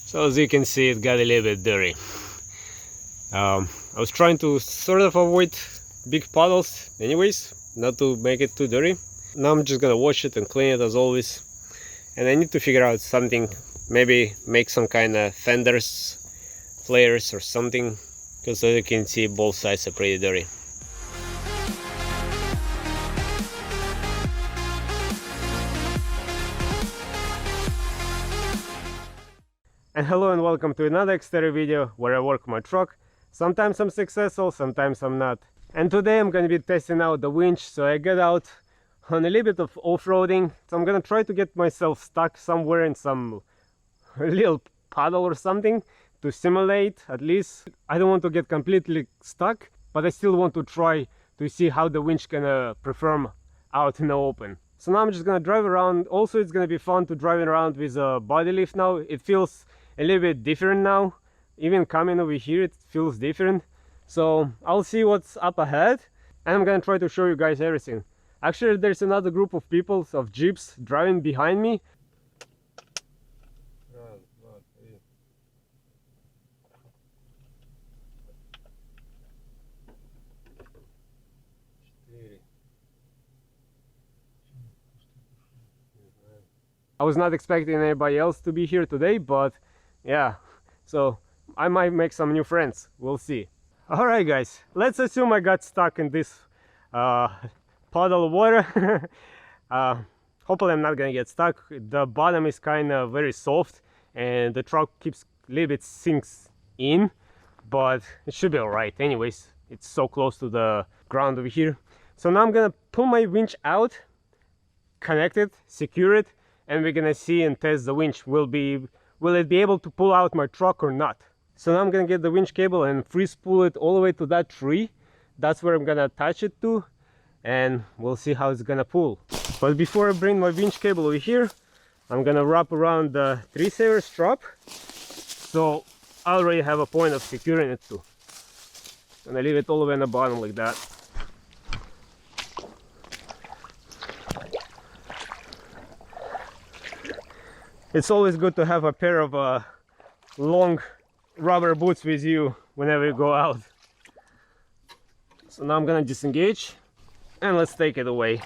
So as you can see, it got a little bit dirty. I was trying to sort of avoid big puddles anyways, not to make it too dirty. Now I'm just gonna wash it and clean it as always. And I need to figure out something, maybe make some kind of fenders, flares or something, because as you can see, both sides are pretty dirty. And hello and welcome to another exterior video where I work my truck. Sometimes I'm successful, sometimes I'm not. And today I'm going to be testing out the winch, so I get out on a little bit of off-roading. So I'm going to try to get myself stuck somewhere in some little puddle or something to simulate at least. I don't want to get completely stuck, but I still want to try to see how the winch can perform out in the open. So now I'm just going to drive around. Also, it's going to be fun to drive around with a body lift now. It feels a little bit different now. Even coming over here, it feels different. So I'll see what's up ahead, and I'm gonna try to show you guys everything. Actually, there's another group of people, of jeeps, driving behind me. I was not expecting anybody else to be here today, but yeah, so I might make some new friends. We'll see. Alright guys, let's assume I got stuck in this puddle of water. Hopefully I'm not gonna get stuck. The bottom is kind of very soft and the truck keeps a little bit sinks in, but it should be alright anyways. It's so close to the ground over here. So now I'm gonna pull my winch out, connect it, secure it, and we're gonna see and test the winch. Will it be able to pull out my truck or not? So now I'm gonna get the winch cable and free spool it all the way to that tree. That's where I'm gonna attach it to, and we'll see how it's gonna pull. But before I bring my winch cable over here, I'm gonna wrap around the tree saver strap, so I already have a point of securing it to. And I leave it all the way on the bottom like that. It's always good to have a pair of long rubber boots with you whenever you go out. So now I'm gonna disengage and let's take it away.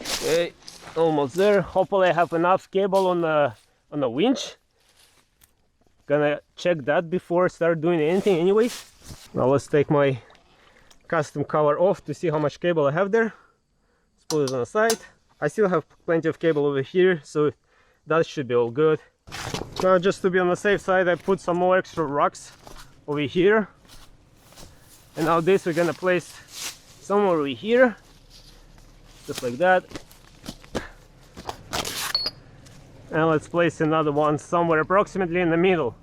Okay, almost there. Hopefully I have enough cable on the winch. Gonna check that before I start doing anything anyways. Now let's take my custom cover off to see how much cable I have there. Let's put it on the side. I still have plenty of cable over here, so that should be all good. Now, just to be on the safe side, I put some more extra rocks over here. And now this we're gonna place somewhere over here, just like that. And let's place another one somewhere approximately in the middle.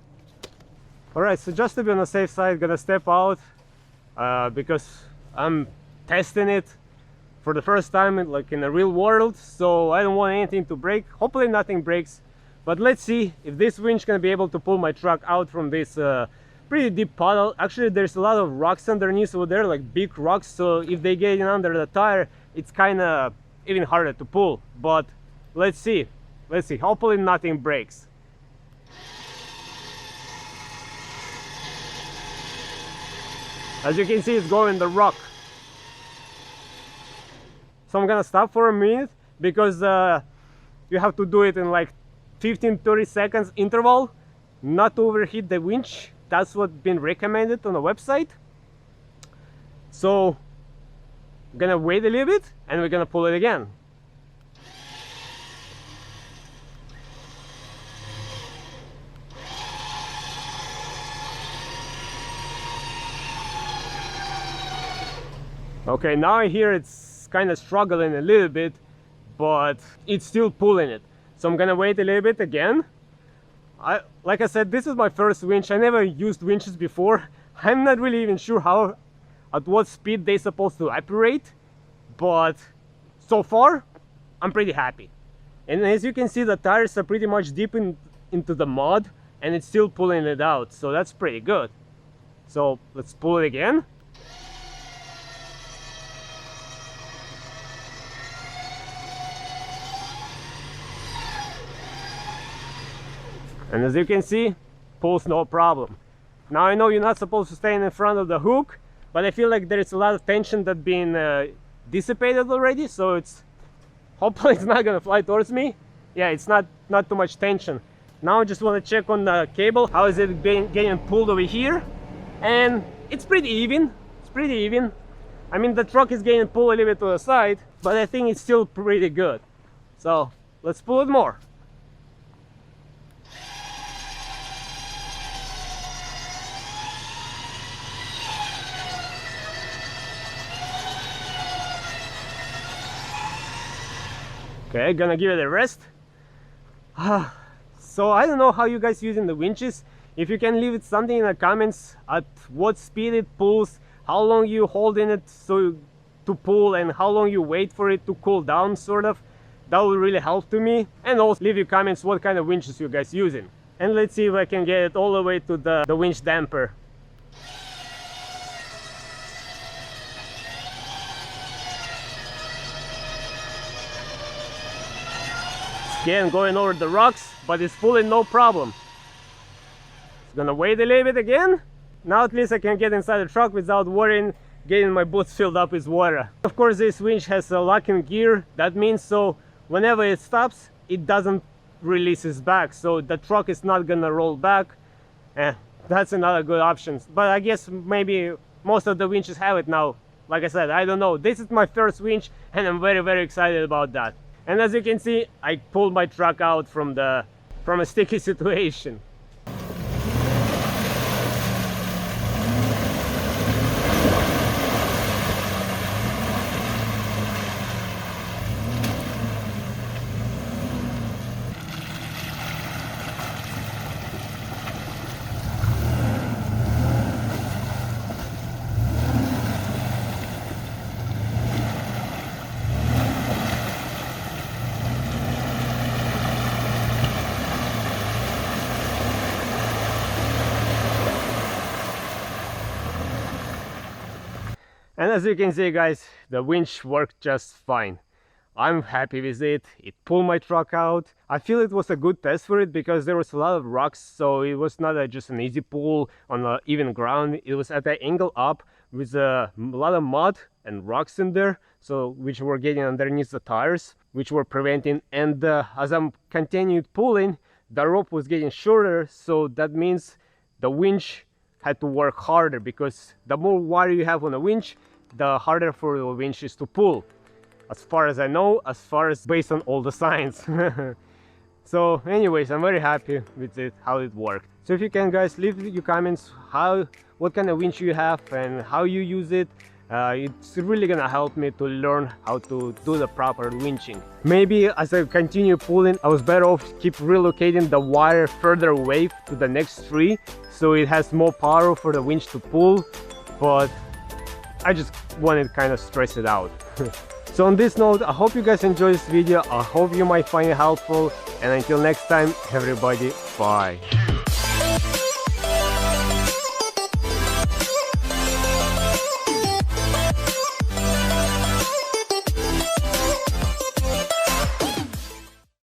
Alright, so just to be on the safe side, gonna step out because I'm testing it for the first time in the real world, so I don't want anything to break. Hopefully nothing breaks, but let's see if this winch gonna be able to pull my truck out from this pretty deep puddle. Actually, there's a lot of rocks underneath over there, like big rocks, so if they get in under the tire, it's kind of even harder to pull. But let's see, hopefully nothing breaks. As you can see, it's going the rock. So I'm gonna stop for a minute because you have to do it in like 15-30 seconds interval, not to overheat the winch. That's what's been recommended on the website. So I'm gonna wait a little bit and we're gonna pull it again. Okay, now I hear it's kind of struggling a little bit, but it's still pulling it. So I'm gonna wait a little bit again. Like I said, this is my first winch. I never used winches before. I'm not really even sure at what speed they're supposed to operate, but so far I'm pretty happy. And as you can see, the tires are pretty much deep into the mud and it's still pulling it out, so that's pretty good. So let's pull it again. And as you can see, pulls no problem. Now I know you're not supposed to stand in front of the hook, but I feel like there's a lot of tension that's been dissipated already, so it's hopefully it's not gonna fly towards me. Yeah, it's not too much tension. Now I just want to check on the cable, how is it getting pulled over here, and it's pretty even. It's pretty even. I mean, the truck is getting pulled a little bit to the side, but I think it's still pretty good. So let's pull it more. Okay, gonna give it a rest. So I don't know how you guys using the winches. If you can leave it something in the comments at what speed it pulls, how long you hold in it to pull, and how long you wait for it to cool down, sort of. That would really help to me. And also leave your comments what kind of winches you guys using. And let's see if I can get it all the way to the winch damper. Again, going over the rocks, but it's pulling no problem. It's gonna wait a little bit again. Now at least I can get inside the truck without worrying getting my boots filled up with water. Of course, this winch has a locking gear. That means so whenever it stops, it doesn't release its back, so the truck is not gonna roll back. That's another good option. But I guess maybe most of the winches have it now. Like I said, I don't know. This is my first winch, and I'm very excited about that. And as you can see, I pulled my truck out from a sticky situation. And as you can see, guys, the winch worked just fine. I'm happy with it. It pulled my truck out. I feel it was a good test for it because there was a lot of rocks, so it was not just an easy pull on an even ground. It was at an angle up with a lot of mud and rocks in there, so which were getting underneath the tires, which were preventing. And as I'm continued pulling, the rope was getting shorter, so that means the winch had to work harder, because the more wire you have on a winch, the harder for the winch is to pull, as far as I know, as far as based on all the signs. So anyways, I'm very happy with it, how it worked. So if you can, guys, leave your comments what kind of winch you have and how you use it. It's really gonna help me to learn how to do the proper winching. Maybe as I continue pulling, I was better off keep relocating the wire further away to the next tree, so it has more power for the winch to pull, but I just wanted to kind of stress it out. So on this note, I hope you guys enjoyed this video. I hope you might find it helpful, and until next time, everybody, bye.